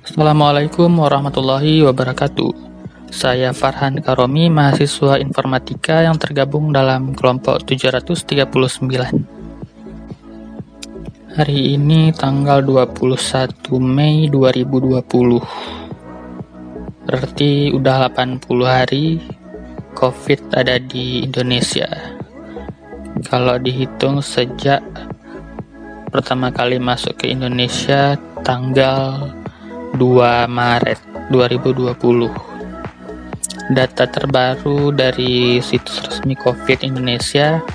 Assalamualaikum warahmatullahi wabarakatuh. Saya Farhan Karomi, mahasiswa informatika yang tergabung dalam kelompok 739. Hari ini tanggal 21 Mei 2020. Berarti udah 80 hari COVID ada di Indonesia. Kalau dihitung sejak pertama kali masuk ke Indonesia tanggal 2 Maret 2020. Data terbaru dari situs resmi COVID Indonesia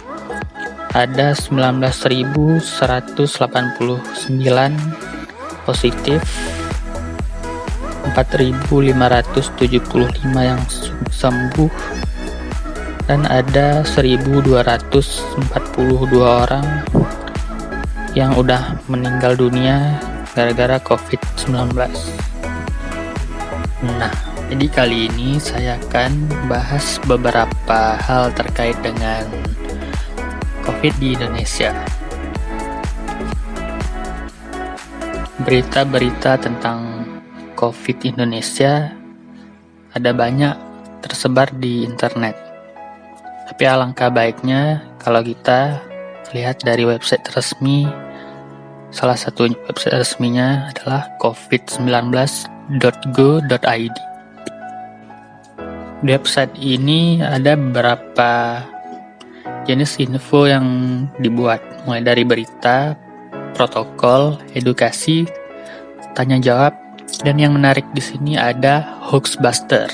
ada 19.189 positif, 4.575 yang sembuh, dan ada 1.242 orang yang udah meninggal dunia gara-gara COVID-19. Nah, jadi kali ini saya akan bahas beberapa hal terkait dengan COVID di Indonesia. Berita-berita tentang COVID Indonesia ada banyak tersebar di internet. Tapi alangkah baiknya kalau kita lihat dari website resmi. Salah satu website resminya adalah covid19.go.id. Di website ini ada beberapa jenis info yang dibuat, mulai dari berita, protokol, edukasi, tanya jawab, dan yang menarik di sini ada Hoaxbuster.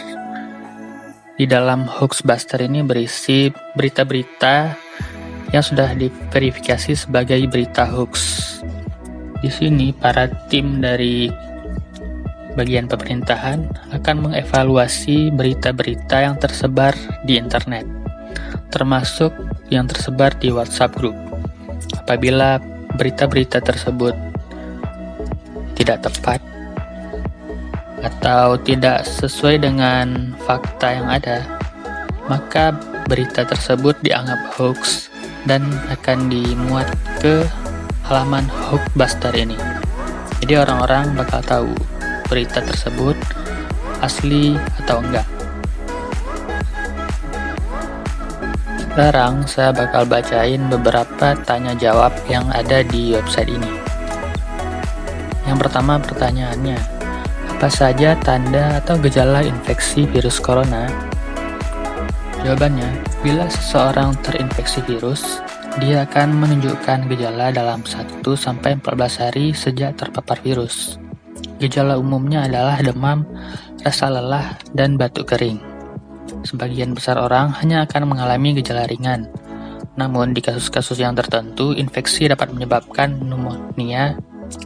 Di dalam Hoaxbuster ini berisi berita-berita yang sudah diverifikasi sebagai berita hoax. Di sini para tim dari bagian pemerintahan akan mengevaluasi berita-berita yang tersebar di internet, termasuk yang tersebar di WhatsApp group. Apabila berita-berita tersebut tidak tepat atau tidak sesuai dengan fakta yang ada, maka berita tersebut dianggap hoax dan akan dimuat ke halaman Hoaxbuster ini. Jadi orang-orang bakal tahu berita tersebut asli atau enggak. Sekarang saya bakal bacain beberapa tanya jawab yang ada di website ini. Yang pertama pertanyaannya, apa saja tanda atau gejala infeksi virus corona? Jawabannya, bila seseorang terinfeksi virus, dia akan menunjukkan gejala dalam 1-14 hari sejak terpapar virus. Gejala umumnya adalah demam, rasa lelah, dan batuk kering. Sebagian besar orang hanya akan mengalami gejala ringan. Namun di kasus-kasus yang tertentu, infeksi dapat menyebabkan pneumonia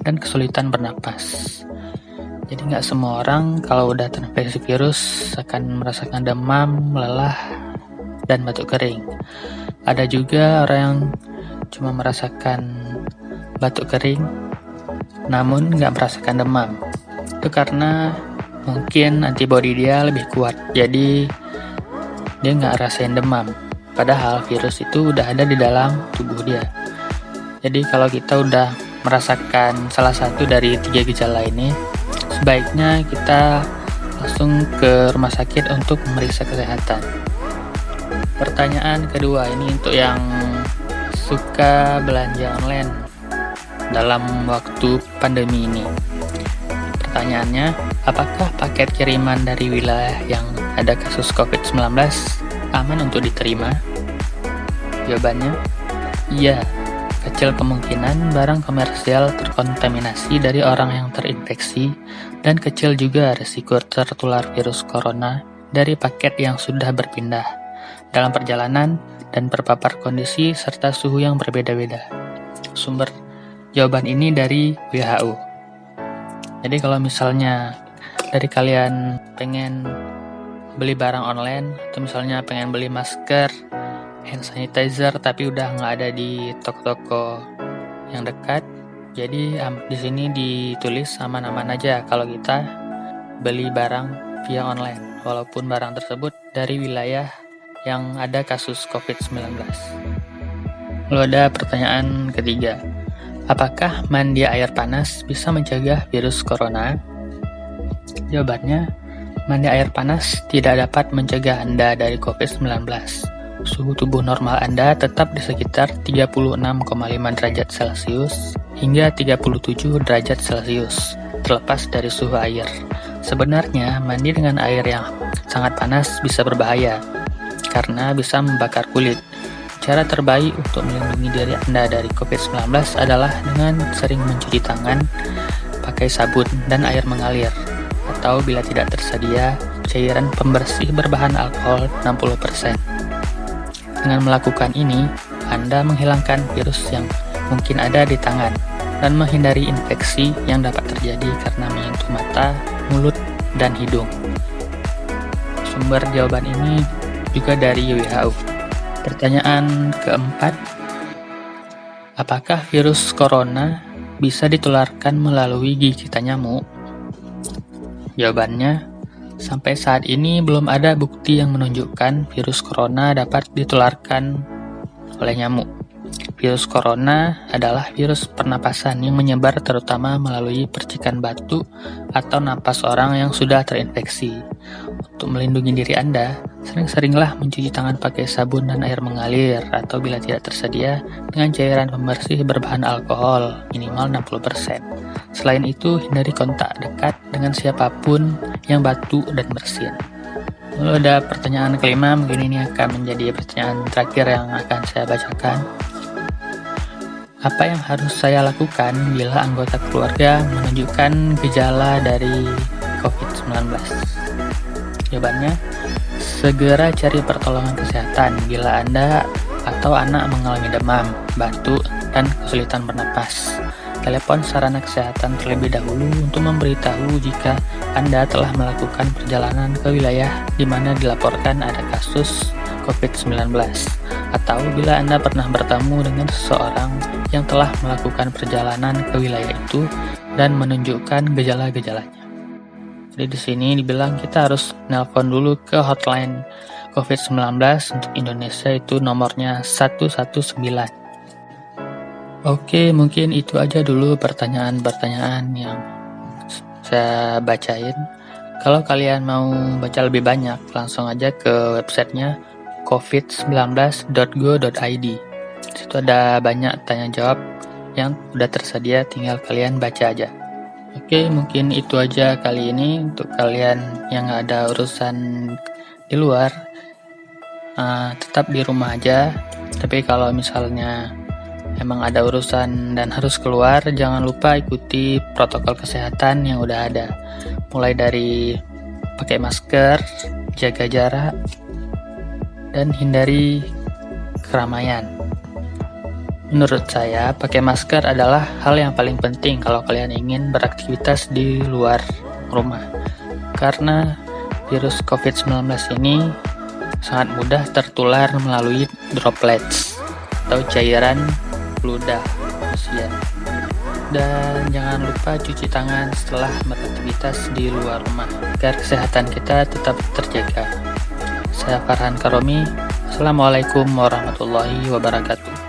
dan kesulitan bernapas. Jadi nggak semua orang kalau udah terinfeksi virus akan merasakan demam, lelah, dan batuk kering. Ada juga orang yang cuma merasakan batuk kering namun nggak merasakan demam. Itu karena mungkin antibodi dia lebih kuat, jadi dia nggak rasain demam. Padahal virus itu udah ada di dalam tubuh dia. Jadi kalau kita udah merasakan salah satu dari 3 gejala ini, sebaiknya kita langsung ke rumah sakit untuk memeriksa kesehatan. Pertanyaan kedua, ini untuk yang suka belanja online dalam waktu pandemi ini. Pertanyaannya, apakah paket kiriman dari wilayah yang ada kasus COVID-19 aman untuk diterima? Jawabannya, iya. Kecil kemungkinan barang komersial terkontaminasi dari orang yang terinfeksi, dan kecil juga risiko tertular virus corona dari paket yang sudah berpindah dalam perjalanan dan terpapar kondisi serta suhu yang berbeda-beda. Sumber jawaban ini dari WHO. Jadi kalau misalnya dari kalian pengen beli barang online, atau misalnya pengen beli masker, hand sanitizer, tapi udah nggak ada di toko-toko yang dekat, jadi di sini ditulis aman-aman aja kalau kita beli barang via online, walaupun barang tersebut dari wilayah yang ada kasus COVID-19. Lalu ada pertanyaan ketiga, apakah mandi air panas bisa mencegah virus corona? Jawabannya, mandi air panas tidak dapat mencegah Anda dari COVID-19. Suhu tubuh normal Anda tetap di sekitar 36,5 derajat Celcius hingga 37 derajat Celcius, terlepas dari suhu air. Sebenarnya, mandi dengan air yang sangat panas bisa berbahaya, karena bisa membakar kulit. Cara terbaik untuk melindungi diri Anda dari COVID-19 adalah dengan sering mencuci tangan pakai sabun dan air mengalir, atau bila tidak tersedia, cairan pembersih berbahan alkohol 60%. Dengan melakukan ini, Anda menghilangkan virus yang mungkin ada di tangan dan menghindari infeksi yang dapat terjadi karena menyentuh mata, mulut, dan hidung. Sumber jawaban ini juga dari WHO. Pertanyaan keempat, apakah virus corona bisa ditularkan melalui gigitan nyamuk? Jawabannya, sampai saat ini belum ada bukti yang menunjukkan virus corona dapat ditularkan oleh nyamuk. Virus corona adalah virus pernapasan yang menyebar terutama melalui percikan batu atau napas orang yang sudah terinfeksi. Untuk melindungi diri Anda, sering-seringlah mencuci tangan pakai sabun dan air mengalir, atau bila tidak tersedia, dengan cairan pembersih berbahan alkohol minimal 60%. Selain itu, hindari kontak dekat dengan siapapun yang batu dan bersin. Lalu ada pertanyaan kelima, mungkin ini akan menjadi pertanyaan terakhir yang akan saya bacakan. Apa yang harus saya lakukan bila anggota keluarga menunjukkan gejala dari COVID-19? Jawabannya, segera cari pertolongan kesehatan bila Anda atau anak mengalami demam, batuk, dan kesulitan bernapas. Telepon sarana kesehatan terlebih dahulu untuk memberitahu jika Anda telah melakukan perjalanan ke wilayah di mana dilaporkan ada kasus COVID-19, atau bila Anda pernah bertemu dengan seseorang yang telah melakukan perjalanan ke wilayah itu dan menunjukkan gejala-gejalanya. Jadi di sini dibilang kita harus nelpon dulu ke hotline COVID-19 untuk Indonesia, itu nomornya 119. Oke, mungkin itu aja dulu pertanyaan-pertanyaan yang saya bacain. Kalau kalian mau baca lebih banyak, langsung aja ke websitenya covid19.go.id. Di situ ada banyak tanya jawab yang udah tersedia, tinggal kalian baca aja. Oke, mungkin itu aja kali ini. Untuk kalian yang gak ada urusan di luar, tetap di rumah aja. Tapi kalau misalnya emang ada urusan dan harus keluar, jangan lupa ikuti protokol kesehatan yang udah ada. Mulai dari pakai masker, jaga jarak, dan hindari keramaian. Menurut saya, pakai masker adalah hal yang paling penting kalau kalian ingin beraktivitas di luar rumah. Karena virus COVID-19 ini sangat mudah tertular melalui droplets atau cairan ludah manusia. Dan jangan lupa cuci tangan setelah beraktivitas di luar rumah agar kesehatan kita tetap terjaga. Saya Farhan Karomi. Assalamualaikum warahmatullahi wabarakatuh.